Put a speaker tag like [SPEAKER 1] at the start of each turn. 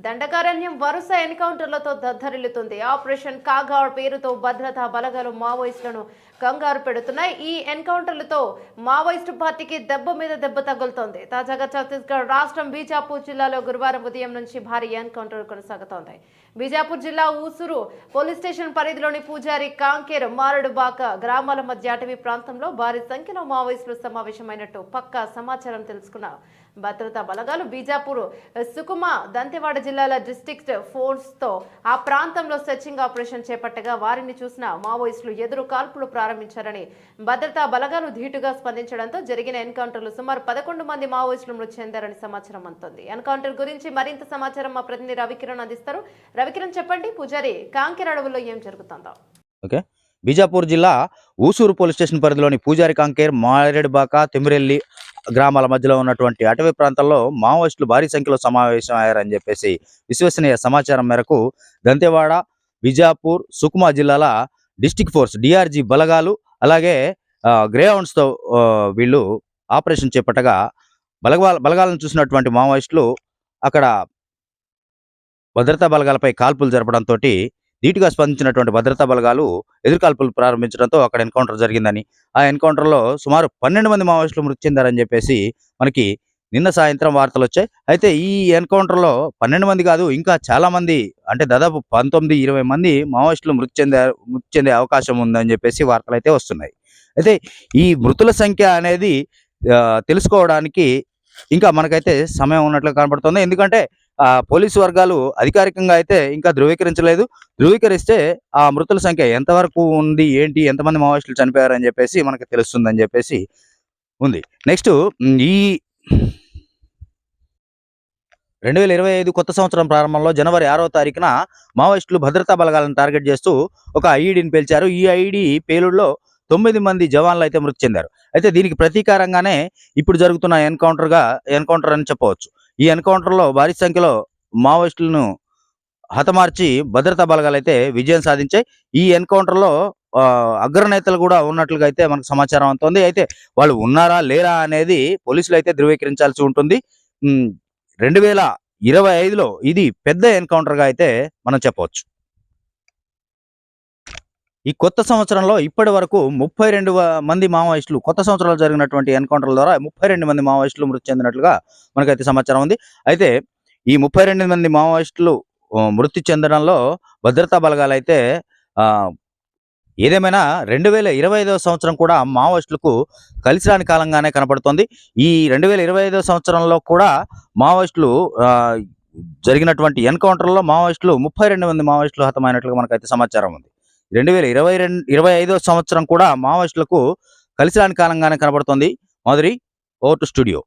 [SPEAKER 1] దండకారణ్యం వరుస ఎన్కౌంటర్లతో దద్దరిల్లుతుంది. ఆపరేషన్ కాగాడ్ పేరుతో భద్రతా బలగాలు మావోయిస్టులను కంగారు పెడుతున్నాయి. ఈ ఎన్కౌంటర్లతో మావోయిస్టు పార్టీకి దెబ్బ మీద దెబ్బ తగులుతోంది. తాజాగా ఛత్తీస్గఢ్ రాష్ట్రం బీజాపూర్ జిల్లాలో గురువారం ఉదయం నుంచి భారీ ఎన్కౌంటర్ కొనసాగుతోంది. బీజాపూర్ జిల్లా ఊసూరు పోలీస్ స్టేషన్ పరిధిలోని పూజారి కాంకేర్ మారడుబాక గ్రామాల మధ్య అటవీ ప్రాంతంలో భారీ సంఖ్యలో మావోయిస్టులు సమావేశమైనట్టు పక్కా సమాచారం తెలుసుకున్న భద్రతా బలగాలు బీజాపూర్, సుకుమా, దంతెవాడ జిల్లాల డిస్ట్రిక్ట్ ఫోర్స్ తో ఆ ప్రాంతంలో సెర్చింగ్ ఆపరేషన్ చేపట్టగా వారిని చూసిన మావోయిస్టులు ఎదురు కాల్పులు ప్రారంభించారని భద్రతా బలగాలు ధీటుగా స్పందించడంతో జరిగిన ఎన్కౌంటర్లు సుమారు 11 మంది మావోయిస్టులు మృతి చెందారని సమాచారం అందుతోంది. ఎన్కౌంటర్ గురించి మరింత సమాచారం మా ప్రతినిధి రవికిరణ్ అందిస్తారు. రవికిరణ్, చెప్పండి, పూజారి కాంకేర్ అడవుల్లో ఏం జరుగుతుందో?
[SPEAKER 2] ఓకే, బీజాపూర్ జిల్లా ఊసూరు పోలీస్ స్టేషన్ పరిధిలోని పూజారి కాంకేర్, మారేడుబాక, తిమిరెల్లి గ్రామాల మధ్యలో ఉన్నటువంటి అటవీ ప్రాంతాల్లో మావోయిస్టులు భారీ సంఖ్యలో సమావేశమయ్యారని చెప్పేసి విశ్వసనీయ సమాచారం మేరకు దంతెవాడ, బీజాపూర్, సుకుమా జిల్లాల డిస్టిక్ ఫోర్స్ డిఆర్జీ బలగాలు అలాగే గ్రేహౌండ్స్ తో వీళ్ళు ఆపరేషన్ చేపట్టగా బలగాలను చూసినటువంటి మావోయిస్టులు అక్కడ భద్రతా బలగాలపై కాల్పులు జరపడంతో ధీటుగా స్పందించినటువంటి భద్రతా బలగాలు ఎదురుకాల్పులు ప్రారంభించడంతో అక్కడ ఎన్కౌంటర్ జరిగిందని, ఆ ఎన్కౌంటర్లో సుమారు 12 మంది మావోయిస్టులు మృతి చెందారని చెప్పేసి మనకి నిన్న సాయంత్రం వార్తలు వచ్చాయి. అయితే ఈ ఎన్కౌంటర్లో 12 మంది కాదు, ఇంకా చాలా మంది, అంటే దాదాపు 19-20 మంది మావోయిస్టులు మృతి చెందే అవకాశం ఉందని చెప్పేసి వార్తలు అయితే వస్తున్నాయి. అయితే ఈ మృతుల సంఖ్య అనేది తెలుసుకోవడానికి ఇంకా మనకైతే సమయం ఉన్నట్లు కనబడుతుంది. ఎందుకంటే పోలీసు వర్గాలు అధికారికంగా అయితే ఇంకా ధృవీకరించలేదు. ధృవీకరిస్తే ఆ మృతుల సంఖ్య ఎంతవరకు ఉంది, ఏంటి, ఎంతమంది మావోయిస్టులు చనిపోయారని చెప్పేసి మనకు తెలుస్తుందని చెప్పేసి ఉంది. నెక్స్ట్, ఈ 2025 కొత్త సంవత్సరం ప్రారంభంలో జనవరి 6వ తారీఖున మావోయిస్టులు భద్రతా బలగాలను టార్గెట్ చేస్తూ ఒక ఐఈడిని పేల్చారు. ఈ ఐఈడి పేలుడులో 9 మంది జవాన్లు అయితే మృతి చెందారు. అయితే దీనికి ప్రతీకారంగానే ఇప్పుడు జరుగుతున్న ఎన్కౌంటర్ అని చెప్పవచ్చు. ఈ ఎన్కౌంటర్లో భారీ సంఖ్యలో మావోయిస్టులను హతమార్చి భద్రతా బలగాలు అయితే విజయం సాధించాయి. ఈ ఎన్కౌంటర్లో అగ్రనేతలు కూడా ఉన్నట్లుగా అయితే మనకు సమాచారం అందుతుంది. అయితే వాళ్ళు ఉన్నారా లేరా అనేది పోలీసులు అయితే ధృవీకరించాల్సి ఉంటుంది. 2025లో ఇది పెద్ద ఎన్కౌంటర్గా అయితే మనం చెప్పవచ్చు. ఈ కొత్త సంవత్సరంలో ఇప్పటి వరకు 32 మంది మావోయిస్టులు, కొత్త సంవత్సరంలో జరిగినటువంటి ఎన్కౌంటర్ల ద్వారా 32 మంది మావోయిస్టులు మృతి చెందినట్లుగా మనకైతే సమాచారం ఉంది. అయితే ఈ 32 మంది మావోయిస్టులు మృతి చెందడంలో భద్రతా బలగాలు అయితే ఏదేమైనా 2025వ సంవత్సరం కూడా మావోయిస్టులకు కలిసిరాని కాలంగానే కనపడుతోంది. ఈ 2025వ సంవత్సరంలో కూడా మావోయిస్టులు జరిగినటువంటి ఎన్కౌంటర్లో మావోయిస్టులు 32 మంది మావోయిస్టులు హతమైనట్లుగా మనకైతే సమాచారం ఉంది. 2025వ సంవత్సరం కూడా మావోయిస్టులకు కలిసిరాని కాలంగానే కనబడుతోంది. Madhuri, over to studio.